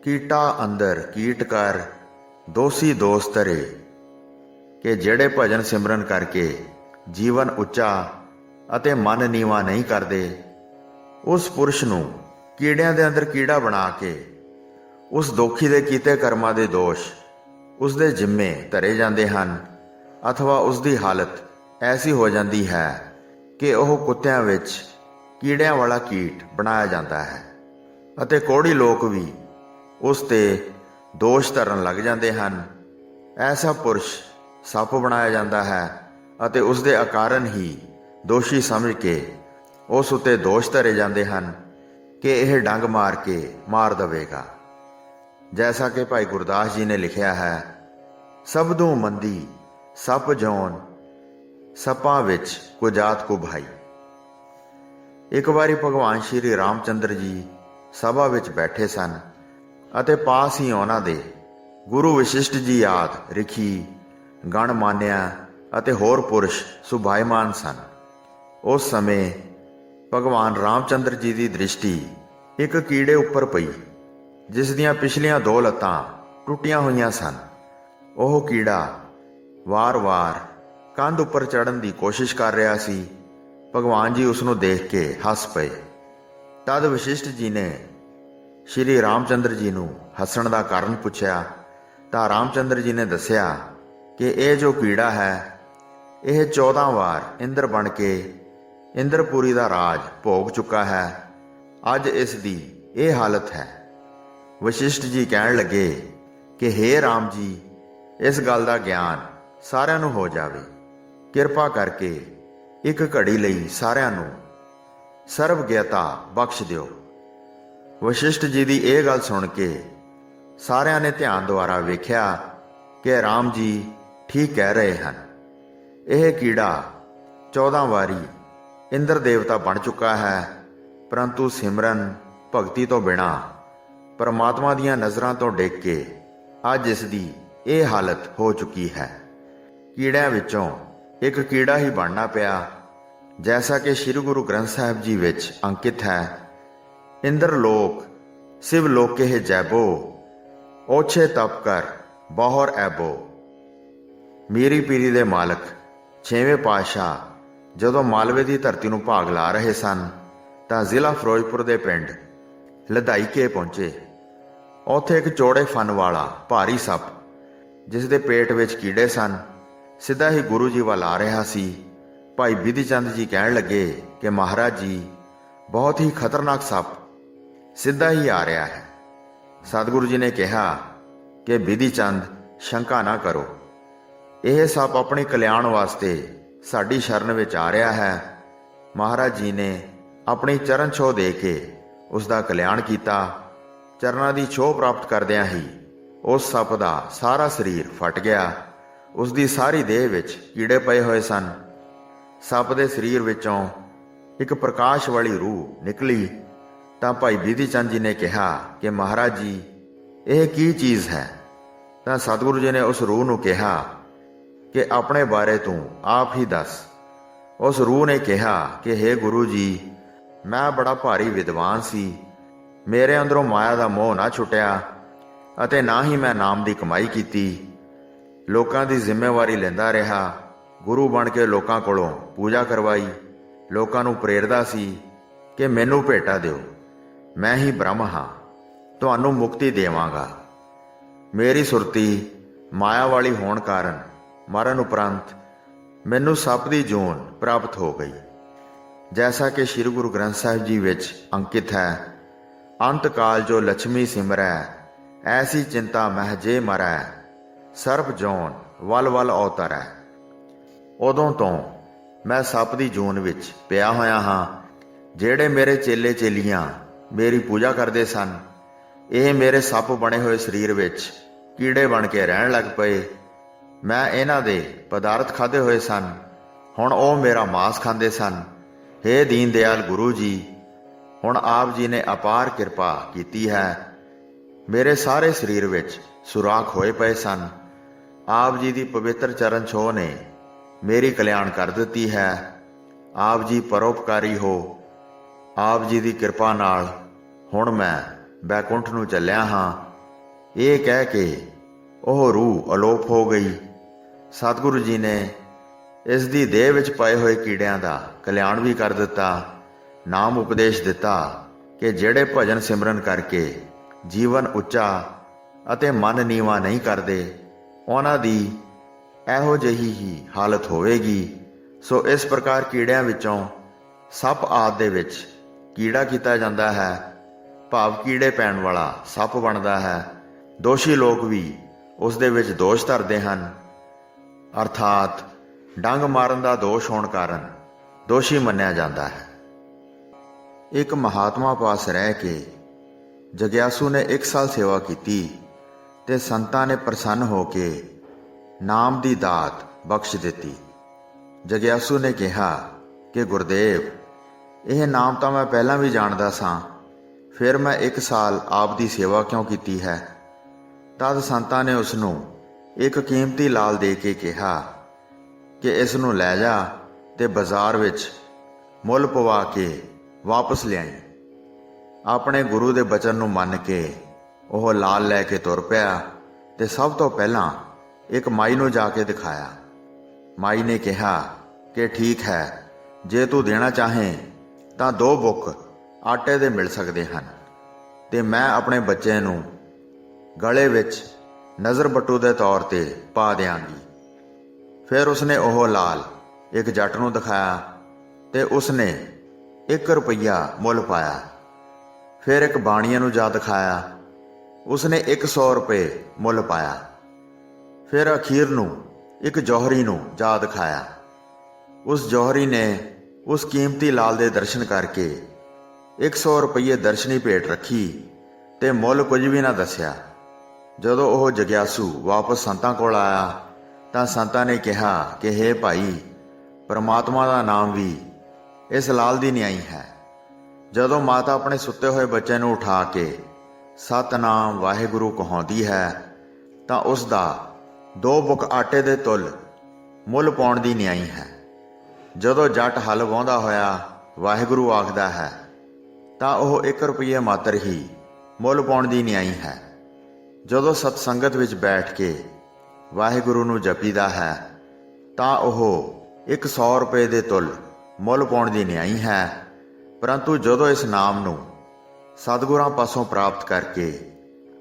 ਕੀਟਾ ਅੰਦਰ ਕੀਟ ਕਰ ਦੋਸੀ ਦੋਸਤ ਤਰੇ, ਕਿ ਜਿਹੜੇ ਭਜਨ ਸਿਮਰਨ ਕਰਕੇ ਜੀਵਨ ਉੱਚਾ ਅਤੇ ਮਨ ਨੀਵਾ ਨਹੀਂ ਕਰਦੇ, ਉਸ ਪੁਰਸ਼ ਨੂੰ ਕੀੜਿਆਂ ਦੇ ਅੰਦਰ ਕੀੜਾ ਬਣਾ ਕੇ ਉਸ ਦੋਖੀ ਦੇ ਕੀਤੇ ਕਰਮਾਂ ਦੇ ਦੋਸ਼ ਉਸ ਦੇ ਜਿੰਮੇ ਧਰੇ ਜਾਂਦੇ ਹਨ, ਅਥਵਾ ਉਸ ਦੀ ਹਾਲਤ ਐਸੀ ਹੋ ਜਾਂਦੀ ਹੈ ਕਿ ਉਹ ਕੁੱਤਿਆਂ ਵਿੱਚ ਕੀੜਿਆਂ ਵਾਲਾ ਕੀਟ ਬਣਾਇਆ ਜਾਂਦਾ ਹੈ, ਅਤੇ ਕੋਹੜੀ ਲੋਕ ਵੀ ਉਸ 'ਤੇ ਦੋਸ਼ ਧਰਨ ਲੱਗ ਜਾਂਦੇ ਹਨ। ਐਸਾ ਪੁਰਸ਼ ਸੱਪ ਬਣਾਇਆ ਜਾਂਦਾ ਹੈ ਅਤੇ ਉਸ ਦੇ ਅਕਾਰਨ ਹੀ ਦੋਸ਼ੀ ਸਮਝ ਕੇ ਉਸ ਉੱਤੇ ਦੋਸ਼ ਧਰੇ ਜਾਂਦੇ ਹਨ ਕਿ ਇਹ ਡੰਗ ਮਾਰ ਕੇ ਮਾਰ ਦੇਵੇਗਾ। ਜੈਸਾ ਕਿ ਭਾਈ ਗੁਰਦਾਸ ਜੀ ਨੇ ਲਿਖਿਆ ਹੈ, ਸਬਦੂ ਮੰਦੀ ਸੱਪ ਜੌਨ ਸੱਪਾਂ ਵਿੱਚ ਕੋ ਜਾਤ ਕੋ ਭਾਈ। ਇੱਕ ਵਾਰੀ ਭਗਵਾਨ ਸ਼੍ਰੀ ਰਾਮਚੰਦਰ ਜੀ ਸਭਾ ਵਿੱਚ ਬੈਠੇ ਸਨ ਅਤੇ ਪਾਸ ਹੀ ਉਹਨਾਂ ਦੇ ਗੁਰੂ ਵਸ਼ਿਸ਼ਟ ਜੀ ਆਦਿ ਰਿਖੀ ਗਣ ਮਾਨਿਆ ਅਤੇ ਹੋਰ ਪੁਰਸ਼ ਸੁਭਾਇਮਾਨ ਸਨ। ਉਸ ਸਮੇਂ ਭਗਵਾਨ ਰਾਮਚੰਦਰ ਜੀ ਦੀ ਦ੍ਰਿਸ਼ਟੀ ਇੱਕ ਕੀੜੇ ਉੱਪਰ ਪਈ, ਜਿਸ ਦੀਆਂ ਪਿਛਲੀਆਂ 2 ਲੱਤਾਂ ਟੁੱਟੀਆਂ ਹੋਈਆਂ ਸਨ। ਉਹ ਕੀੜਾ ਵਾਰ-ਵਾਰ ਕੰਧ ਉੱਪਰ ਚੜ੍ਹਨ ਦੀ ਕੋਸ਼ਿਸ਼ ਕਰ ਰਿਹਾ ਸੀ। ਭਗਵਾਨ ਜੀ ਉਸ ਨੂੰ ਦੇਖ ਕੇ ਹੱਸ ਪਏ। ਤਦ ਵਸ਼ਿਸ਼ਟ ਜੀ ਨੇ ਸ਼੍ਰੀ ਰਾਮਚੰਦਰ ਜੀ ਨੂੰ ਹੱਸਣ ਦਾ ਕਾਰਨ ਪੁੱਛਿਆ, ਤਾਂ ਰਾਮਚੰਦਰ ਜੀ ਨੇ ਦੱਸਿਆ ਕਿ ਇਹ ਜੋ ਕੀੜਾ ਹੈ, ਇਹ 14 ਵਾਰ ਇੰਦਰ ਬਣ ਕੇ ਇੰਦਰਪੁਰੀ ਦਾ ਰਾਜ ਭੋਗ ਚੁੱਕਾ ਹੈ। ਅੱਜ ਇਸ ਦੀ ਇਹ ਹਾਲਤ ਹੈ। ਵਸ਼ਿਸ਼ਟ ਜੀ ਕਹਿਣ ਲੱਗੇ ਕਿ ਹੇ ਰਾਮ ਜੀ, ਇਸ ਗੱਲ ਦਾ ਗਿਆਨ ਸਾਰਿਆਂ ਨੂੰ ਹੋ ਜਾਵੇ, ਕਿਰਪਾ ਕਰਕੇ ਇੱਕ ਘੜੀ ਲਈ ਸਾਰਿਆਂ ਨੂੰ ਸਰਬ ਗਿਆਤਾ ਬਖਸ਼ ਦਿਓ। ਵਸ਼ਿਸ਼ਟ ਜੀ ਦੀ ਇਹ ਗੱਲ ਸੁਣ ਕੇ ਸਾਰਿਆਂ ਨੇ ਧਿਆਨ ਦੁਆਰਾ ਵੇਖਿਆ ਕਿ ਰਾਮ ਜੀ ਠੀਕ ਕਹਿ ਰਹੇ ਹਨ। ਇਹ ਕੀੜਾ 14 ਵਾਰੀ ਇੰਦਰ ਦੇਵਤਾ ਬਣ ਚੁੱਕਾ ਹੈ, ਪਰੰਤੂ ਸਿਮਰਨ ਭਗਤੀ ਤੋਂ ਬਿਨਾਂ ਪਰਮਾਤਮਾ ਦੀਆਂ ਨਜ਼ਰਾਂ ਤੋਂ ਡਿੱਗ ਕੇ ਅੱਜ ਇਸ ਦੀ ਇਹ ਹਾਲਤ ਹੋ ਚੁੱਕੀ ਹੈ। ਕੀੜਿਆਂ ਵਿੱਚੋਂ ਇੱਕ ਕੀੜਾ ਹੀ ਬਣਨਾ ਪਿਆ। ਜੈਸਾ ਕਿ ਸ੍ਰੀ ਗੁਰੂ ਗ੍ਰੰਥ ਸਾਹਿਬ ਜੀ ਵਿੱਚ ਅੰਕਿਤ ਹੈ, ਇੰਦਰ ਲੋਕ ਸਿਵ ਲੋਕੇ ਜੈਬੋ ਓਛੇ ਤਪ ਕਰ ਬਹੁਰ ਐਬੋ। ਮੀਰੀ ਪੀਰੀ ਦੇ ਮਾਲਕ 6ਵੇਂ ਪਾਤਸ਼ਾਹ ਜਦੋਂ ਮਾਲਵੇ ਦੀ ਧਰਤੀ ਨੂੰ ਭਾਗ ਲਾ ਰਹੇ ਸਨ, ਤਾਂ ਜ਼ਿਲ੍ਹਾ ਫਿਰੋਜ਼ਪੁਰ ਦੇ ਪਿੰਡ ਲਧਾਈਕੇ ਪਹੁੰਚੇ। ਉੱਥੇ ਇੱਕ ਚੌੜੇ ਫਨ ਵਾਲਾ ਭਾਰੀ ਸੱਪ, ਜਿਸ ਦੇ ਪੇਟ ਵਿੱਚ ਕੀੜੇ ਸਨ, ਸਿੱਧਾ ਹੀ ਗੁਰੂ ਜੀ ਵੱਲ ਆ ਰਿਹਾ ਸੀ। ਭਾਈ ਬਿਧੀ ਚੰਦ ਜੀ ਕਹਿਣ ਲੱਗੇ ਕਿ ਮਹਾਰਾਜ ਜੀ, ਬਹੁਤ ਹੀ ਖਤਰਨਾਕ ਸੱਪ ਸਿੱਧਾ ਹੀ ਆ ਰਿਹਾ ਹੈ। ਸਤਿਗੁਰੂ ਜੀ ਨੇ ਕਿਹਾ ਕਿ ਬਿਧੀ ਚੰਦ, ਸ਼ੰਕਾ ਨਾ ਕਰੋ, ਇਹ ਸੱਪ ਆਪਣੀ ਕਲਿਆਣ ਵਾਸਤੇ ਸਾਡੀ ਸ਼ਰਨ ਵਿੱਚ ਆ ਰਿਹਾ ਹੈ। ਮਹਾਰਾਜ ਜੀ ਨੇ ਆਪਣੀ ਚਰਨ ਛੋਹ ਦੇ ਕੇ ਉਸ ਦਾ ਕਲਿਆਣ ਕੀਤਾ। ਚਰਨਾਂ ਦੀ ਛੋਹ ਪ੍ਰਾਪਤ ਕਰਦਿਆਂ ਹੀ ਉਸ ਸੱਪ ਦਾ ਸਾਰਾ ਸਰੀਰ ਫਟ ਗਿਆ। ਉਸ ਦੀ ਸਾਰੀ ਦੇਹ ਵਿੱਚ ਕੀੜੇ ਪਏ ਹੋਏ ਸਨ। ਸੱਪ ਦੇ ਸਰੀਰ ਵਿੱਚੋਂ ਇੱਕ ਪ੍ਰਕਾਸ਼ ਵਾਲੀ ਰੂਹ ਨਿਕਲੀ। ਤਾਂ ਭਾਈ ਬਿਧੀ ਚੰਦ ਜੀ ਨੇ ਕਿਹਾ ਕਿ ਮਹਾਰਾਜ ਜੀ, ਇਹ ਕੀ ਚੀਜ਼ ਹੈ? ਤਾਂ ਸਤਿਗੁਰੂ ਜੀ ਨੇ ਉਸ ਰੂਹ ਨੂੰ ਕਿਹਾ ਕਿ ਆਪਣੇ ਬਾਰੇ ਤੂੰ ਆਪ ਹੀ ਦੱਸ। ਉਸ ਰੂਹ ਨੇ ਕਿਹਾ ਕਿ ਹੇ ਗੁਰੂ ਜੀ, ਮੈਂ ਬੜਾ ਭਾਰੀ ਵਿਦਵਾਨ ਸੀ। ਮੇਰੇ ਅੰਦਰੋਂ ਮਾਇਆ ਦਾ ਮੋਹ ਨਾ ਛੁੱਟਿਆ ਅਤੇ ਨਾ ਹੀ ਮੈਂ ਨਾਮ ਦੀ ਕਮਾਈ ਕੀਤੀ। ਲੋਕਾਂ ਦੀ ਜ਼ਿੰਮੇਵਾਰੀ ਲੈਂਦਾ ਰਿਹਾ। ਗੁਰੂ ਬਣ ਕੇ ਲੋਕਾਂ ਕੋਲੋਂ ਪੂਜਾ ਕਰਵਾਈ। ਲੋਕਾਂ ਨੂੰ ਪ੍ਰੇਰਦਾ ਸੀ ਕਿ ਮੈਨੂੰ ਭੇਟਾ ਦਿਓ, ਮੈਂ ਹੀ ਬ੍ਰਹਮ ਹਾਂ, ਤੁਹਾਨੂੰ ਮੁਕਤੀ ਦੇਵਾਂਗਾ। ਮੇਰੀ ਸੁਰਤੀ ਮਾਇਆ ਵਾਲੀ ਹੋਣ ਕਾਰਨ ਮਰਨ ਉਪਰੰਤ ਮੈਨੂੰ ਸੱਪ ਦੀ ਜੂਨ ਪ੍ਰਾਪਤ ਹੋ ਗਈ। ਜੈਸਾ ਕਿ ਸ੍ਰੀ ਗੁਰੂ ਗ੍ਰੰਥ ਸਾਹਿਬ ਜੀ ਵਿੱਚ ਅੰਕਿਤ ਹੈ, ਅੰਤ ਕਾਲ ਜੋ ਲక్ష్ਮੀ ਸਿਮਰੈ ਐਸੀ ਚਿੰਤਾ ਮਹਿ ਜੇ ਮਰੈ ਸਰਬ ਜੌਨ ਵਲ ਵਲ ਅਵਤਰੈ। ਉਦੋਂ ਤੋਂ ਮੈਂ ਸੱਪ ਦੀ ਜੂਨ ਵਿੱਚ ਪਿਆ ਹੋਇਆ ਹਾਂ। ਜਿਹੜੇ ਮੇਰੇ ਚੇਲੇ ਚੇਲੀਆਂ ਮੇਰੀ ਪੂਜਾ ਕਰਦੇ ਸਨ, ਇਹ ਮੇਰੇ ਸੱਪ ਬਣੇ ਹੋਏ ਸਰੀਰ ਵਿੱਚ ਕੀੜੇ ਬਣ ਕੇ ਰਹਿਣ ਲੱਗ ਪਏ। ਮੈਂ ਇਹਨਾਂ ਦੇ ਪਦਾਰਥ ਖਾਧੇ ਹੋਏ ਸਨ, ਹੁਣ ਉਹ ਮੇਰਾ ਮਾਸ ਖਾਂਦੇ ਸਨ। ਹੇ ਦੀਨ ਦਿਆਲ ਗੁਰੂ ਜੀ, ਹੁਣ ਆਪ ਜੀ ਨੇ ਅਪਾਰ ਕਿਰਪਾ ਕੀਤੀ ਹੈ। ਮੇਰੇ ਸਾਰੇ ਸਰੀਰ ਵਿੱਚ ਸੁਰਾਖ ਹੋਏ ਪਏ ਸਨ। ਆਪ ਜੀ ਦੀ ਪਵਿੱਤਰ ਚਰਨ ਛੋਹ ਨੇ ਮੇਰੀ ਕਲਿਆਣ ਕਰ ਦਿੱਤੀ ਹੈ। ਆਪ ਜੀ ਪਰਉਪਕਾਰੀ ਹੋ। ਆਪ ਜੀ ਦੀ ਕਿਰਪਾ ਨਾਲ ਹੁਣ ਮੈਂ ਬੈਕੁੰਠ ਨੂੰ ਚੱਲਿਆ ਹਾਂ। ਇਹ ਕਹਿ ਕੇ ਉਹ ਰੂਹ ਅਲੋਪ ਹੋ ਗਈ। ਸਤਿਗੁਰੂ ਜੀ ਨੇ ਇਸ ਦੀ ਦੇਹ ਵਿੱਚ ਪਏ ਹੋਏ ਕੀੜਿਆਂ ਦਾ ਕਲਿਆਣ ਵੀ ਕਰ ਦਿੱਤਾ। ਨਾਮ ਉਪਦੇਸ਼ ਦਿੱਤਾ ਕਿ ਜਿਹੜੇ ਭਜਨ ਸਿਮਰਨ ਕਰਕੇ ਜੀਵਨ ਉੱਚਾ ਅਤੇ ਮਨ ਨੀਵਾਂ ਨਹੀਂ ਕਰਦੇ, ਉਹਨਾਂ ਦੀ ਇਹੋ ਜਿਹੀ ਹੀ ਹਾਲਤ ਹੋਵੇਗੀ। ਸੋ ਇਸ ਪ੍ਰਕਾਰ ਕੀੜਿਆਂ ਵਿੱਚੋਂ ਸੱਪ ਆਦਿ ਦੇ ਵਿੱਚ ਕੀੜਾ ਕੀਤਾ ਜਾਂਦਾ ਹੈ, ਭਾਵ ਕੀੜੇ ਪੈਣ ਵਾਲਾ ਸੱਪ ਬਣਦਾ ਹੈ। ਦੋਸ਼ੀ ਲੋਕ ਵੀ ਉਸ ਦੇ ਵਿੱਚ ਦੋਸ਼ ਧਰਦੇ ਹਨ, ਅਰਥਾਤ ਡੰਗ ਮਾਰਨ ਦਾ ਦੋਸ਼ ਹੋਣ ਕਾਰਨ ਦੋਸ਼ੀ ਮੰਨਿਆ ਜਾਂਦਾ ਹੈ। ਇੱਕ ਮਹਾਤਮਾ ਪਾਸ ਰਹਿ ਕੇ ਜਗਿਆਸੂ ਨੇ 1 ਸਾਲ ਸੇਵਾ ਕੀਤੀ ਤੇ ਸੰਤਾਂ ਨੇ ਪ੍ਰਸੰਨ ਹੋ ਕੇ ਨਾਮ ਦੀ ਦਾਤ ਬਖਸ਼ ਦਿੱਤੀ। ਜਗਿਆਸੂ ਨੇ ਕਿਹਾ ਕਿ ਗੁਰਦੇਵ, ਇਹ ਨਾਮ ਤਾਂ ਮੈਂ ਪਹਿਲਾਂ ਵੀ ਜਾਣਦਾ ਸਾਂ, ਫਿਰ ਮੈਂ 1 ਸਾਲ ਆਪ ਦੀ ਸੇਵਾ ਕਿਉਂ ਕੀਤੀ ਹੈ? ਤਦ ਸੰਤਾਂ ਨੇ ਉਸ ਨੂੰ ਇੱਕ ਕੀਮਤੀ ਲਾਲ ਦੇ ਕੇ ਕਿਹਾ ਕਿ ਇਸ ਨੂੰ ਲੈ ਜਾ ਤੇ ਬਾਜ਼ਾਰ ਵਿੱਚ ਮੁੱਲ ਪਵਾ ਕੇ ਵਾਪਸ ਲਿਆਈ। ਆਪਣੇ ਗੁਰੂ ਦੇ ਬਚਨ ਨੂੰ ਮੰਨ ਕੇ ਉਹ ਲਾਲ ਲੈ ਕੇ ਤੁਰ ਪਿਆ ਤੇ ਸਭ ਤੋਂ ਪਹਿਲਾਂ ਇੱਕ ਮਾਈ ਨੂੰ ਜਾ ਕੇ ਦਿਖਾਇਆ। ਮਾਈ ਨੇ ਕਿਹਾ ਕਿ ਠੀਕ ਹੈ, ਜੇ ਤੂੰ ਦੇਣਾ ਚਾਹੇਂ ਤਾਂ 2 ਬੁੱਕ ਆਟੇ ਦੇ ਮਿਲ ਸਕਦੇ ਹਨ ਤੇ ਮੈਂ ਆਪਣੇ ਬੱਚੇ ਨੂੰ ਗਲੇ ਵਿੱਚ ਨਜ਼ਰ ਬੱਟੂ ਦੇ ਤੌਰ ਤੇ ਪਾ ਦਿਆਂਗੀ। ਫਿਰ ਉਸਨੇ ਉਹ ਲਾਲ ਇੱਕ ਜੱਟ ਨੂੰ ਦਿਖਾਇਆ ਤੇ ਉਸਨੇ 1 ਰੁਪਈਆ ਮੁੱਲ ਪਾਇਆ। ਫਿਰ ਇੱਕ ਬਾਣੀਏ ਨੂੰ ਜਾ ਦਿਖਾਇਆ, ਉਸਨੇ 100 ਰੁਪਏ ਮੁੱਲ ਪਾਇਆ। ਫਿਰ ਅਖੀਰ ਨੂੰ ਇੱਕ ਜੌਹਰੀ ਨੂੰ ਜਾ ਦਿਖਾਇਆ। ਉਸ ਜੌਹਰੀ ਨੇ ਉਸ ਕੀਮਤੀ ਲਾਲ ਦੇ ਦਰਸ਼ਨ ਕਰਕੇ 100 ਰੁਪਈਏ ਦਰਸ਼ਨੀ ਭੇਟ ਰੱਖੀ ਤੇ ਮੁੱਲ ਕੁਝ ਵੀ ਨਾ ਦੱਸਿਆ। ਜਦੋਂ ਉਹ ਜਗਿਆਸੂ ਵਾਪਸ ਸੰਤਾਂ ਕੋਲ ਆਇਆ ਤਾਂ ਸੰਤਾਂ ਨੇ ਕਿਹਾ ਕਿ ਹੇ ਭਾਈ, ਪਰਮਾਤਮਾ ਦਾ ਨਾਮ ਵੀ ਇਸ ਲਾਲ ਦੀ ਨਿਆਈ ਹੈ। ਜਦੋਂ ਮਾਤਾ ਆਪਣੇ ਸੁੱਤੇ ਹੋਏ ਬੱਚੇ ਨੂੰ ਉਠਾ ਕੇ ਸਤਿਨਾਮ ਵਾਹਿਗੁਰੂ ਕਹਾਉਂਦੀ ਹੈ ਤਾਂ ਉਸ ਦਾ 2 ਬੁੱਕ ਆਟੇ ਦੇ ਤੁੱਲ ਮੁੱਲ ਪਾਉਣ ਦੀ ਨਿਆਈ ਹੈ। ਜਦੋਂ ਜੱਟ ਹਲ ਵਾਹੁੰਦਾ ਹੋਇਆ ਵਾਹਿਗੁਰੂ ਆਖਦਾ ਹੈ ਤਾਂ ਉਹ 1 ਰੁਪਈਏ ਮਾਤਰ ਹੀ ਮੁੱਲ ਪਾਉਣ ਦੀ ਨਿਆਈ ਹੈ। ਜਦੋਂ ਸਤਸੰਗਤ ਵਿੱਚ ਬੈਠ ਕੇ ਵਾਹਿਗੁਰੂ ਨੂੰ ਜਪੀਦਾ ਹੈ ਤਾਂ ਉਹ 100 ਰੁਪਏ ਦੇ ਤੁੱਲ ਮੁੱਲ ਪਾਉਣ ਦੀ ਨਿਆਈ ਹੈ। ਪਰੰਤੂ ਜਦੋਂ ਇਸ ਨਾਮ ਨੂੰ ਸਤਿਗੁਰਾਂ ਪਾਸੋਂ ਪ੍ਰਾਪਤ ਕਰਕੇ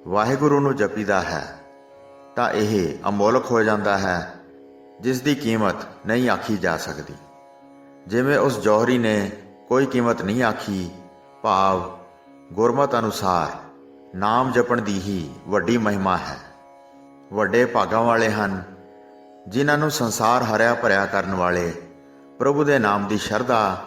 ਵਾਹਿਗੁਰੂ ਨੂੰ ਜਪੀਦਾ ਹੈ ਤਾਂ ਇਹ ਅਮੋਲਕ ਹੋ ਜਾਂਦਾ ਹੈ, ਜਿਸ ਦੀ ਕੀਮਤ ਨਹੀਂ ਆਖੀ ਜਾ ਸਕਦੀ। ਜਿਵੇਂ ਉਸ ਜੌਹਰੀ ਨੇ ਕੋਈ ਕੀਮਤ ਨਹੀਂ ਆਖੀ, ਭਾਵ ਗੁਰਮਤਿ ਅਨੁਸਾਰ ਨਾਮ ਜਪਣ ਦੀ ਹੀ ਵੱਡੀ ਮਹਿਮਾ ਹੈ। ਵੱਡੇ ਭਾਗਾਂ ਵਾਲੇ ਹਨ ਜਿਨ੍ਹਾਂ ਨੂੰ ਸੰਸਾਰ ਹਰਿਆ ਭਰਿਆ ਕਰਨ ਵਾਲੇ ਪ੍ਰਭੂ ਦੇ ਨਾਮ ਦੀ ਸ਼ਰਧਾ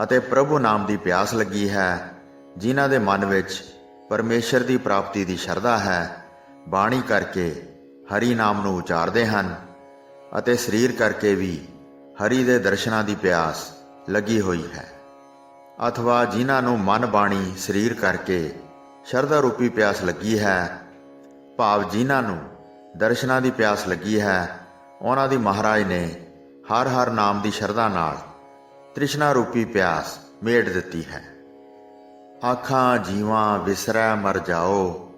ਅਤੇ ਪ੍ਰਭੂ ਨਾਮ ਦੀ ਪਿਆਸ ਲੱਗੀ ਹੈ, ਜਿਨ੍ਹਾਂ ਦੇ ਮਨ ਵਿੱਚ ਪਰਮੇਸ਼ਰ ਦੀ ਪ੍ਰਾਪਤੀ ਦੀ ਸ਼ਰਧਾ ਹੈ, ਬਾਣੀ ਕਰਕੇ ਹਰੀ ਨਾਮ ਨੂੰ ਉਚਾਰਦੇ ਹਨ ਅਤੇ ਸਰੀਰ ਕਰਕੇ ਵੀ ਹਰੀ ਦੇ ਦਰਸ਼ਨਾਂ ਦੀ ਪਿਆਸ ਲੱਗੀ ਹੋਈ ਹੈ। ਅਥਵਾ ਜਿਨ੍ਹਾਂ ਨੂੰ ਮਨ ਬਾਣੀ ਸਰੀਰ ਕਰਕੇ ਸ਼ਰਧਾ ਰੂਪੀ ਪਿਆਸ ਲੱਗੀ ਹੈ, ਭਾਵ ਜਿਨ੍ਹਾਂ ਨੂੰ ਦਰਸ਼ਨਾਂ ਦੀ ਪਿਆਸ ਲੱਗੀ ਹੈ, ਉਹਨਾਂ ਦੀ ਮਹਾਰਾਜ ਨੇ ਹਰ ਹਰ ਨਾਮ ਦੀ ਸ਼ਰਧਾ ਨਾਲ ਤ੍ਰਿਸ਼ਨਾ ਰੂਪੀ ਪਿਆਸ ਮੇਟ ਦਿੱਤੀ ਹੈ। ਆਖਾਂ ਜੀਵਾਂ ਵਿਸਰੈ ਮਰ ਜਾਓ,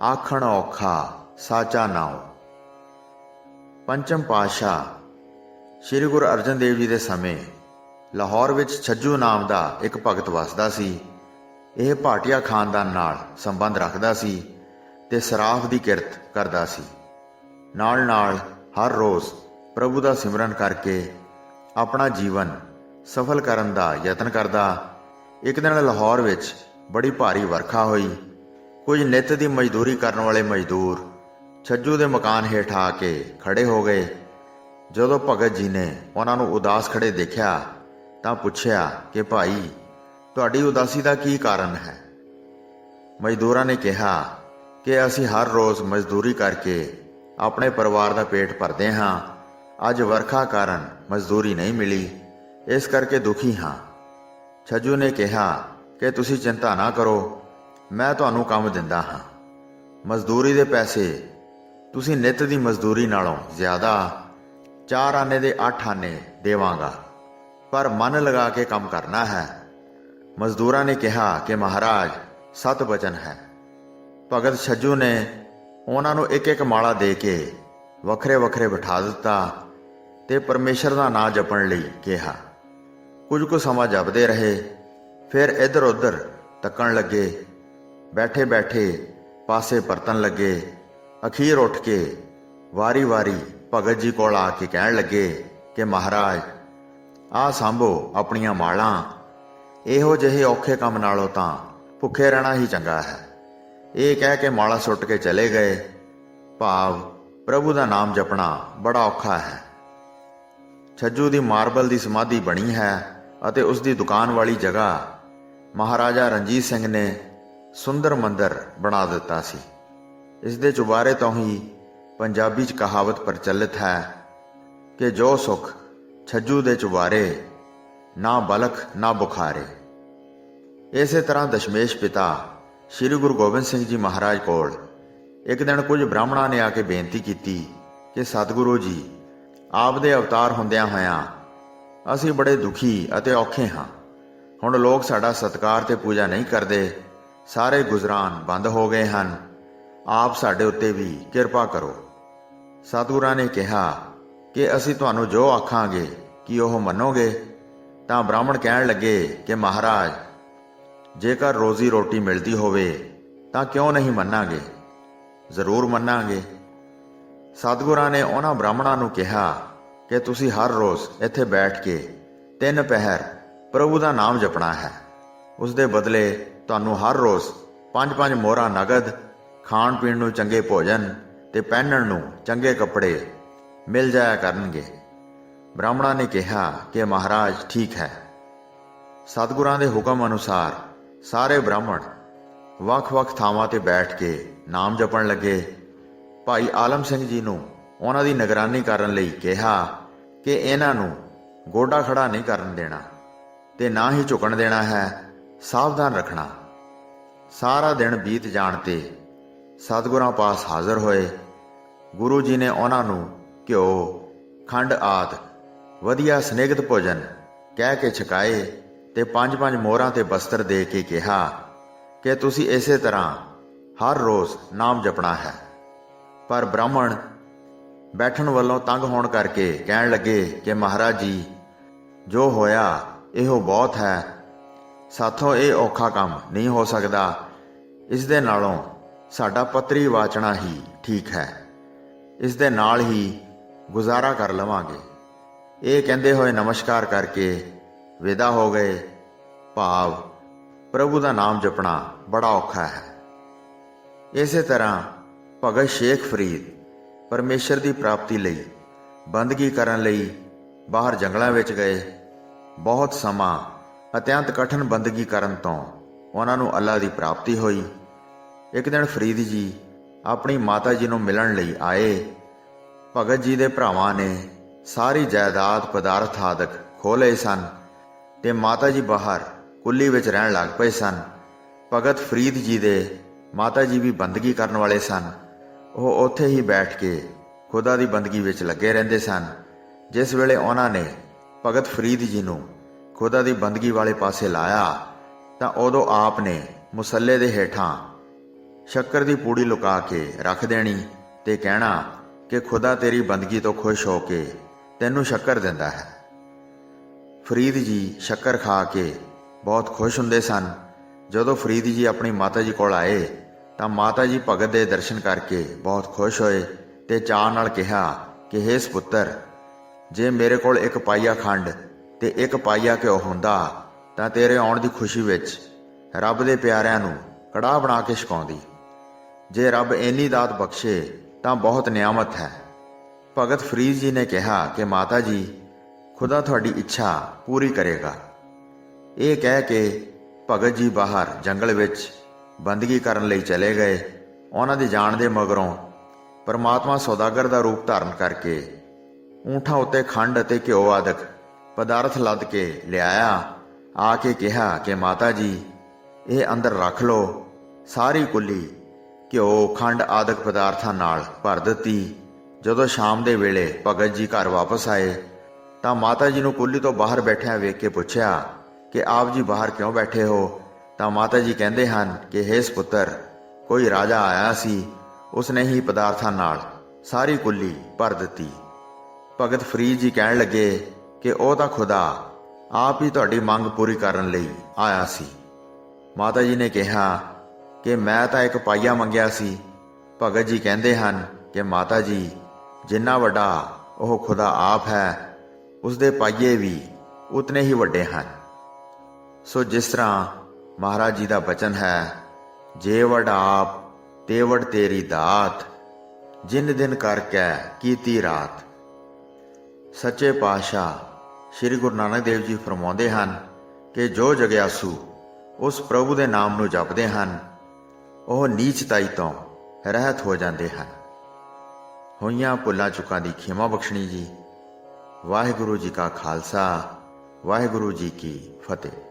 ਆਖਣ ਔਖਾ ਸਾਚਾ ਨਾਉ। ਪੰਚਮ ਪਾਤਸ਼ਾਹ ਸ੍ਰੀ ਗੁਰੂ ਅਰਜਨ ਦੇਵ ਜੀ ਦੇ ਸਮੇਂ ਲਾਹੌਰ ਵਿੱਚ ਛੱਜੂ ਨਾਮ ਦਾ ਇੱਕ ਭਗਤ ਵਸਦਾ ਸੀ। ਇਹ ਭਾਟੀਆ ਖਾਨਦਾਨ ਨਾਲ ਸੰਬੰਧ ਰੱਖਦਾ ਸੀ ਤੇ ਸਰਾਫ ਦੀ ਕਿਰਤ ਕਰਦਾ ਸੀ। ਨਾਲ ਨਾਲ ਹਰ ਰੋਜ਼ ਪ੍ਰਭੂ ਦਾ ਸਿਮਰਨ ਕਰਕੇ ਆਪਣਾ ਜੀਵਨ ਸਫਲ ਕਰਨ ਦਾ ਯਤਨ ਕਰਦਾ। ਇੱਕ ਦਿਨ ਲਾਹੌਰ ਵਿੱਚ ਬੜੀ ਭਾਰੀ ਵਰਖਾ ਹੋਈ। ਕੁਝ ਨਿੱਤ ਦੀ ਮਜ਼ਦੂਰੀ ਕਰਨ ਵਾਲੇ ਮਜ਼ਦੂਰ ਛੱਜੂ ਦੇ ਮਕਾਨ ਹੇਠ ਆ ਕੇ ਖੜੇ ਹੋ ਗਏ। ਜਦੋਂ ਭਗਤ ਜੀ ਨੇ ਉਹਨਾਂ ਨੂੰ ਉਦਾਸ ਖੜੇ ਦੇਖਿਆ ਤਾਂ ਪੁੱਛਿਆ ਕਿ ਭਾਈ, ਤੁਹਾਡੀ ਉਦਾਸੀ ਦਾ ਕੀ ਕਾਰਨ ਹੈ? ਮਜ਼ਦੂਰਾਂ ਨੇ ਕਿਹਾ ਕਿ ਅਸੀਂ ਹਰ ਰੋਜ਼ ਮਜ਼ਦੂਰੀ ਕਰਕੇ ਆਪਣੇ ਪਰਿਵਾਰ ਦਾ ਪੇਟ ਭਰਦੇ ਹਾਂ। ਅੱਜ ਵਰਖਾ ਕਾਰਨ ਮਜ਼ਦੂਰੀ ਨਹੀਂ ਮਿਲੀ, ਇਸ ਕਰਕੇ ਦੁਖੀ ਹਾਂ। ਛੱਜੂ ਨੇ ਕਿਹਾ ਕਿ ਤੁਸੀਂ ਚਿੰਤਾ ਨਾ ਕਰੋ, ਮੈਂ ਤੁਹਾਨੂੰ ਕੰਮ ਦਿੰਦਾ ਹਾਂ। ਮਜ਼ਦੂਰੀ ਦੇ ਪੈਸੇ ਤੁਸੀਂ ਨਿੱਤ ਦੀ ਮਜ਼ਦੂਰੀ ਨਾਲੋਂ ਜ਼ਿਆਦਾ 4 ਆਨੇ ਦੇ 8 ਆਨੇ ਦੇਵਾਂਗਾ, ਪਰ ਮਨ ਲਗਾ ਕੇ ਕੰਮ ਕਰਨਾ ਹੈ। ਮਜ਼ਦੂਰਾਂ ਨੇ ਕਿਹਾ ਕਿ ਮਹਾਰਾਜ, ਸਤ ਬਚਨ ਹੈ। ਭਗਤ ਛੱਜੂ ਨੇ ਉਹਨਾਂ ਨੂੰ ਇੱਕ ਇੱਕ ਮਾਲਾ ਦੇ ਕੇ ਵੱਖਰੇ ਵੱਖਰੇ ਬਿਠਾ ਦਿੱਤਾ ਤੇ ਪਰਮੇਸ਼ਰ ਦਾ ਨਾਂ ਜਪਣ ਲਈ ਕਿਹਾ। ਕੁਝ ਕੁ ਸਮਾਂ ਜਪਦੇ ਰਹੇ, ਫਿਰ ਇੱਧਰ ਉੱਧਰ ਤੱਕਣ ਲੱਗੇ। ਬੈਠੇ ਬੈਠੇ ਪਾਸੇ ਪਰਤਣ ਲੱਗੇ। ਅਖੀਰ ਉੱਠ ਕੇ ਵਾਰੀ ਵਾਰੀ ਭਗਤ ਜੀ ਕੋਲ ਆ ਕੇ ਕਹਿਣ ਲੱਗੇ ਕਿ ਮਹਾਰਾਜ, ਆਹ ਸਾਂਭੋ ਆਪਣੀਆਂ ਮਾਲਾਂ। ਇਹੋ ਜਿਹੇ ਔਖੇ ਕੰਮ ਨਾਲੋਂ ਤਾਂ ਭੁੱਖੇ ਰਹਿਣਾ ਹੀ ਚੰਗਾ ਹੈ। ਇਹ ਕਹਿ ਕੇ ਮਾਲਾ ਸੁੱਟ ਕੇ ਚਲੇ ਗਏ। ਭਾਵ ਪ੍ਰਭੂ ਦਾ ਨਾਮ ਜਪਣਾ ਬੜਾ ਔਖਾ ਹੈ। ਛੱਜੂ ਦੀ ਮਾਰਬਲ ਦੀ ਸਮਾਧੀ ਬਣੀ ਹੈ ਅਤੇ ਉਸ ਦੀ ਦੁਕਾਨ ਵਾਲੀ ਜਗ੍ਹਾ ਮਹਾਰਾਜਾ ਰਣਜੀਤ ਸਿੰਘ ਨੇ ਸੁੰਦਰ ਮੰਦਰ ਬਣਾ ਦਿੱਤਾ ਸੀ। ਇਸ ਦੇ ਚੁਬਾਰੇ ਤੋਂ ਹੀ ਪੰਜਾਬੀ 'ਚ ਕਹਾਵਤ ਪ੍ਰਚਲਿਤ ਹੈ ਕਿ ਜੋ ਸੁੱਖ ਛੱਜੂ ਦੇ ਚੁਬਾਰੇ, ਨਾ ਬਲਖ ਨਾ ਬੁਖਾਰੇ। ਇਸੇ ਤਰ੍ਹਾਂ ਦਸ਼ਮੇਸ਼ ਪਿਤਾ ਸ੍ਰੀ ਗੁਰੂ ਗੋਬਿੰਦ ਸਿੰਘ ਜੀ ਮਹਾਰਾਜ ਕੋਲ ਇੱਕ ਦਿਨ ਕੁਝ ਬ੍ਰਾਹਮਣਾਂ ਨੇ ਆ ਕੇ ਬੇਨਤੀ ਕੀਤੀ ਕਿ ਸਤਿਗੁਰੂ ਜੀ, ਆਪ ਦੇ ਅਵਤਾਰ ਹੁੰਦਿਆਂ ਹੋਇਆਂ ਅਸੀਂ ਬੜੇ ਦੁਖੀ ਅਤੇ ਔਖੇ ਹਾਂ। ਹੁਣ ਲੋਕ ਸਾਡਾ ਸਤਿਕਾਰ ਤੇ ਪੂਜਾ ਨਹੀਂ ਕਰਦੇ। ਸਾਰੇ ਗੁਜ਼ਰਾਨ ਬੰਦ ਹੋ ਗਏ ਹਨ। ਆਪ ਸਾਡੇ ਉੱਤੇ ਵੀ ਕਿਰਪਾ ਕਰੋ। ਸਤਿਗੁਰਾਂ ਨੇ ਕਿਹਾ ਕਿ ਅਸੀਂ ਤੁਹਾਨੂੰ ਜੋ ਆਖਾਂਗੇ ਕਿ ਉਹ ਮੰਨੋਗੇ? ਤਾਂ ਬ੍ਰਾਹਮਣ ਕਹਿਣ ਲੱਗੇ ਕਿ ਮਹਾਰਾਜ, ਜੇਕਰ ਰੋਜ਼ੀ ਰੋਟੀ ਮਿਲਦੀ ਹੋਵੇ ਤਾਂ ਕਿਉਂ ਨਹੀਂ ਮੰਨਾਂਗੇ? ਜ਼ਰੂਰ ਮੰਨਾਂਗੇ। ਸਤਿਗੁਰਾਂ ਨੇ ਉਹਨਾਂ ਬ੍ਰਾਹਮਣਾਂ ਨੂੰ ਕਿਹਾ ਕਿ ਤੁਸੀਂ ਹਰ ਰੋਜ਼ ਇੱਥੇ ਬੈਠ ਕੇ 3 ਪਹਿਰ ਪ੍ਰਭੂ ਦਾ ਨਾਮ ਜਪਣਾ ਹੈ। ਉਸ ਦੇ ਬਦਲੇ ਤੁਹਾਨੂੰ ਹਰ ਰੋਜ਼ 5-5 ਮੋਹਰਾਂ ਨਗਦ, ਖਾਣ ਪੀਣ ਨੂੰ ਚੰਗੇ ਭੋਜਨ ਤੇ ਪਹਿਨਣ ਨੂੰ ਚੰਗੇ ਕੱਪੜੇ ਮਿਲ ਜਾਇਆ ਕਰਨਗੇ। ਬ੍ਰਾਹਮਣਾਂ ਨੇ ਕਿਹਾ ਕਿ ਮਹਾਰਾਜ ਠੀਕ ਹੈ। ਸਤਿਗੁਰਾਂ ਦੇ ਹੁਕਮ ਅਨੁਸਾਰ ਸਾਰੇ ਬ੍ਰਾਹਮਣ ਵੱਖ-ਵੱਖ ਥਾਵਾਂ ਤੇ ਬੈਠ ਕੇ ਨਾਮ ਜਪਣ ਲੱਗੇ। ਭਾਈ ਆਲਮ ਸਿੰਘ ਜੀ ਨੂੰ ਉਹਨਾਂ ਦੀ ਨਿਗਰਾਨੀ ਕਰਨ ਲਈ ਕਿਹਾ ਕਿ ਇਹਨਾਂ ਨੂੰ ਗੋਡਾ ਖੜਾ ਨਹੀਂ ਕਰਨ ਦੇਣਾ ਤੇ ਨਾ ਹੀ ਝੁਕਣ ਦੇਣਾ ਹੈ, ਸਾਵਧਾਨ ਰੱਖਣਾ। ਸਾਰਾ ਦਿਨ ਬੀਤ ਜਾਣ ਤੇ ਸਤਿਗੁਰਾਂ ਪਾਸ ਹਾਜ਼ਰ ਹੋਏ। ਗੁਰੂ ਜੀ ਨੇ ਉਹਨਾਂ ਨੂੰ ਘਿਓ, ਖੰਡ ਆਦਿ ਵਧੀਆ ਸਨੇਹਿਤ ਭੋਜਨ ਕਹਿ ਕੇ ਛਕਾਏ ਤੇ 5-5 ਮੋਹਰਾਂ ਤੇ ਬਸਤਰ ਦੇ ਕੇ ਕਿਹਾ ਕਿ ਤੁਸੀਂ ਇਸੇ ਤਰ੍ਹਾਂ ਹਰ ਰੋਜ਼ ਨਾਮ ਜਪਣਾ ਹੈ। ਪਰ ਬ੍ਰਾਹਮਣ ਬੈਠਣ ਵੱਲੋਂ ਤੰਗ ਹੋਣ ਕਰਕੇ ਕਹਿਣ ਲੱਗੇ ਕਿ ਮਹਾਰਾਜ ਜੀ, ਜੋ ਹੋਇਆ ਇਹੋ ਬਹੁਤ ਹੈ। ਸਾਥੋਂ ਇਹ ਔਖਾ ਕੰਮ ਨਹੀਂ ਹੋ ਸਕਦਾ। ਇਸ ਦੇ ਨਾਲੋਂ ਸਾਡਾ ਪੱਤਰੀ ਵਾਚਣਾ ਹੀ ਠੀਕ ਹੈ। ਇਸ ਦੇ ਨਾਲ ਹੀ ਗੁਜ਼ਾਰਾ ਕਰ ਲਵਾਂਗੇ। ਇਹ ਕਹਿੰਦੇ ਹੋਏ ਨਮਸਕਾਰ ਕਰਕੇ ਵਿਦਾ ਹੋ ਗਏ। ਭਾਵ ਪ੍ਰਭੂ ਦਾ ਨਾਮ ਜਪਣਾ ਬੜਾ ਔਖਾ ਹੈ। ਇਸੇ ਤਰ੍ਹਾਂ ਭਗਤ ਸ਼ੇਖ ਫਰੀਦ ਪਰਮੇਸ਼ਰ ਦੀ ਪ੍ਰਾਪਤੀ ਲਈ ਬੰਦਗੀ ਕਰਨ ਲਈ ਬਾਹਰ ਜੰਗਲਾਂ ਵਿੱਚ ਗਏ। ਬਹੁਤ ਸਮਾਂ ਅਤਿਅੰਤ ਕਠਿਨ ਬੰਦਗੀ ਕਰਨ ਤੋਂ ਉਹਨਾਂ ਨੂੰ ਅੱਲਾ ਦੀ ਪ੍ਰਾਪਤੀ ਹੋਈ। ਇੱਕ ਦਿਨ ਫਰੀਦ ਜੀ ਆਪਣੀ ਮਾਤਾ ਜੀ ਨੂੰ ਮਿਲਣ ਲਈ ਆਏ। ਭਗਤ ਜੀ ਦੇ ਭਰਾਵਾਂ ਨੇ ਸਾਰੀ ਜਾਇਦਾਦ ਪਦਾਰਥ ਆਦਿਕ ਖੋਹ ਲਏ ਸਨ ਤੇ ਮਾਤਾ ਜੀ ਬਾਹਰ ਕੁੱਲੀ ਵਿੱਚ ਰਹਿਣ ਲੱਗ ਪਏ ਸਨ। ਭਗਤ ਫਰੀਦ ਜੀ ਦੇ ਮਾਤਾ ਜੀ ਵੀ ਬੰਦਗੀ ਕਰਨ ਵਾਲੇ ਸਨ। ਉਹ ਉੱਥੇ ਹੀ ਬੈਠ ਕੇ ਖੁਦਾ ਦੀ ਬੰਦਗੀ ਵਿੱਚ ਲੱਗੇ ਰਹਿੰਦੇ ਸਨ। ਜਿਸ ਵੇਲੇ ਉਹਨਾਂ ਨੇ ਭਗਤ ਫਰੀਦ ਜੀ ਨੂੰ ਖੁਦਾ ਦੀ ਬੰਦਗੀ ਵਾਲੇ ਪਾਸੇ ਲਾਇਆ ਤਾਂ ਉਦੋਂ ਆਪ ਨੇ ਮੁਸੱਲੇ ਦੇ ਹੇਠਾਂ ਸ਼ੱਕਰ ਦੀ ਪੂੜੀ ਲੁਕਾ ਕੇ ਰੱਖ ਦੇਣੀ ਤੇ ਕਹਿਣਾ ਕਿ ਖੁਦਾ ਤੇਰੀ ਬੰਦਗੀ ਤੋਂ ਖੁਸ਼ ਹੋ ਕੇ ਤੈਨੂੰ ਸ਼ੱਕਰ ਦਿੰਦਾ ਹੈ। ਫਰੀਦ ਜੀ ਸ਼ੱਕਰ ਖਾ ਕੇ ਬਹੁਤ ਖੁਸ਼ ਹੁੰਦੇ ਸਨ। ਜਦੋਂ ਫਰੀਦ ਜੀ ਆਪਣੀ ਮਾਤਾ ਜੀ ਕੋਲ ਆਏ ਤਾਂ ਮਾਤਾ ਜੀ ਭਗਤ ਦੇ ਦਰਸ਼ਨ ਕਰਕੇ ਬਹੁਤ ਖੁਸ਼ ਹੋਏ ਤੇ ਚਾਅ ਨਾਲ ਕਿਹਾ ਕਿ ਹੇ ਸੁਪੁੱਤਰ, ਜੇ ਮੇਰੇ ਕੋਲ 1 ਪਾਈਆ ਖੰਡ ਤੇ 1 ਪਾਈਆ ਘਿਓ ਹੁੰਦਾ ਤਾਂ ਤੇਰੇ ਆਉਣ ਦੀ ਖੁਸ਼ੀ ਵਿੱਚ ਰੱਬ ਦੇ ਪਿਆਰਿਆਂ ਨੂੰ ਕੜਾਹ ਬਣਾ ਕੇ ਛਕਾਉਂਦੀ। ਜੇ ਰੱਬ ਇੰਨੀ ਦਾਤ ਬਖਸ਼ੇ ਤਾਂ ਬਹੁਤ ਨਿਆਮਤ ਹੈ। ਭਗਤ ਫਰੀਦ ਜੀ ਨੇ ਕਿਹਾ ਕਿ ਮਾਤਾ ਜੀ, ਖੁਦਾ ਤੁਹਾਡੀ ਇੱਛਾ ਪੂਰੀ ਕਰੇਗਾ। ਇਹ ਕਹਿ ਕੇ ਭਗਤ ਜੀ ਬਾਹਰ ਜੰਗਲ ਵਿੱਚ ਬੰਦਗੀ ਕਰਨ ਲਈ ਚਲੇ ਗਏ। ਉਹਨਾਂ ਦੇ ਜਾਣ ਦੇ ਮਗਰੋਂ ਪਰਮਾਤਮਾ ਸੌਦਾਗਰ ਦਾ ਰੂਪ ਧਾਰਨ ਕਰਕੇ ਊਂਠਾਂ ਉੱਤੇ ਖੰਡ ਅਤੇ ਘਿਓ ਆਦਿਕ ਪਦਾਰਥ ਲੱਦ ਕੇ ਲਿਆਇਆ। ਆ ਕੇ ਕਿਹਾ ਕਿ ਮਾਤਾ ਜੀ, ਇਹ ਅੰਦਰ ਰੱਖ ਲਓ। ਸਾਰੀ ਕੁੱਲੀ ਘਿਓ, ਖੰਡ ਆਦਿਕ ਪਦਾਰਥਾਂ ਨਾਲ ਭਰ ਦਿੱਤੀ। ਜਦੋਂ ਸ਼ਾਮ ਦੇ ਵੇਲੇ ਭਗਤ ਜੀ ਘਰ ਵਾਪਸ ਆਏ ਤਾਂ ਮਾਤਾ ਜੀ ਨੂੰ ਕੁੱਲੀ ਤੋਂ ਬਾਹਰ ਬੈਠਿਆਂ ਵੇਖ ਕੇ ਪੁੱਛਿਆ ਕਿ ਆਪ ਜੀ ਬਾਹਰ ਕਿਉਂ ਬੈਠੇ ਹੋ? ਤਾਂ ਮਾਤਾ ਜੀ ਕਹਿੰਦੇ ਹਨ ਕਿ ਹੇ ਸੁਪੁੱਤਰ, ਕੋਈ ਰਾਜਾ ਆਇਆ ਸੀ। ਉਸਨੇ ਹੀ ਪਦਾਰਥਾਂ ਨਾਲ ਸਾਰੀ ਕੁੱਲੀ ਭਰ ਦਿੱਤੀ। ਭਗਤ ਫਰੀਦ ਜੀ ਕਹਿਣ ਲੱਗੇ ਕਿ ਉਹ ਤਾਂ ਖੁਦਾ ਆਪ ਹੀ ਤੁਹਾਡੀ ਮੰਗ ਪੂਰੀ ਕਰਨ ਲਈ ਆਇਆ ਸੀ। ਮਾਤਾ ਜੀ ਨੇ ਕਿਹਾ ਕਿ ਮੈਂ ਤਾਂ ਇੱਕ ਪਾਈਆ ਮੰਗਿਆ ਸੀ। ਭਗਤ ਜੀ ਕਹਿੰਦੇ ਹਨ ਕਿ ਮਾਤਾ ਜੀ, ਜਿੰਨਾ ਵੱਡਾ ਉਹ ਖੁਦਾ ਆਪ ਹੈ, ਉਸਦੇ ਪਾਈਏ ਵੀ ਉਤਨੇ ਹੀ ਵੱਡੇ ਹਨ। ਸੋ ਜਿਸ ਤਰ੍ਹਾਂ ਮਹਾਰਾਜ ਜੀ ਦਾ ਬਚਨ ਹੈ, ਜੇ ਵਡ ਆਪ ਤੇ ਵਡ ਤੇਰੀ ਦਾਤ, ਜਿਨ ਦਿਨ ਕਰ ਕੈ ਕੀਤੀ ਰਾਤ। ਸੱਚੇ ਪਾਤਸ਼ਾਹ ਸ੍ਰੀ ਗੁਰੂ ਨਾਨਕ ਦੇਵ ਜੀ ਫਰਮਾਉਂਦੇ ਹਨ ਕਿ ਜੋ ਜਗਿਆਸੂ ਉਸ ਪ੍ਰਭੂ ਦੇ ਨਾਮ ਨੂੰ ਜਪਦੇ ਹਨ, ਉਹ ਨੀਚਤਾਈ ਤੋਂ ਰਹਿਤ ਹੋ ਜਾਂਦੇ ਹਨ। ਹੋਈਆਂ ਭੁੱਲਾਂ ਚੁੱਕਾਂ ਦੀ ਖਿਮਾ ਬਖਸ਼ਣੀ ਜੀ। ਵਾਹਿਗੁਰੂ ਜੀ ਕਾ ਖਾਲਸਾ, ਵਾਹਿਗੁਰੂ ਜੀ ਕੀ ਫਤਿਹ।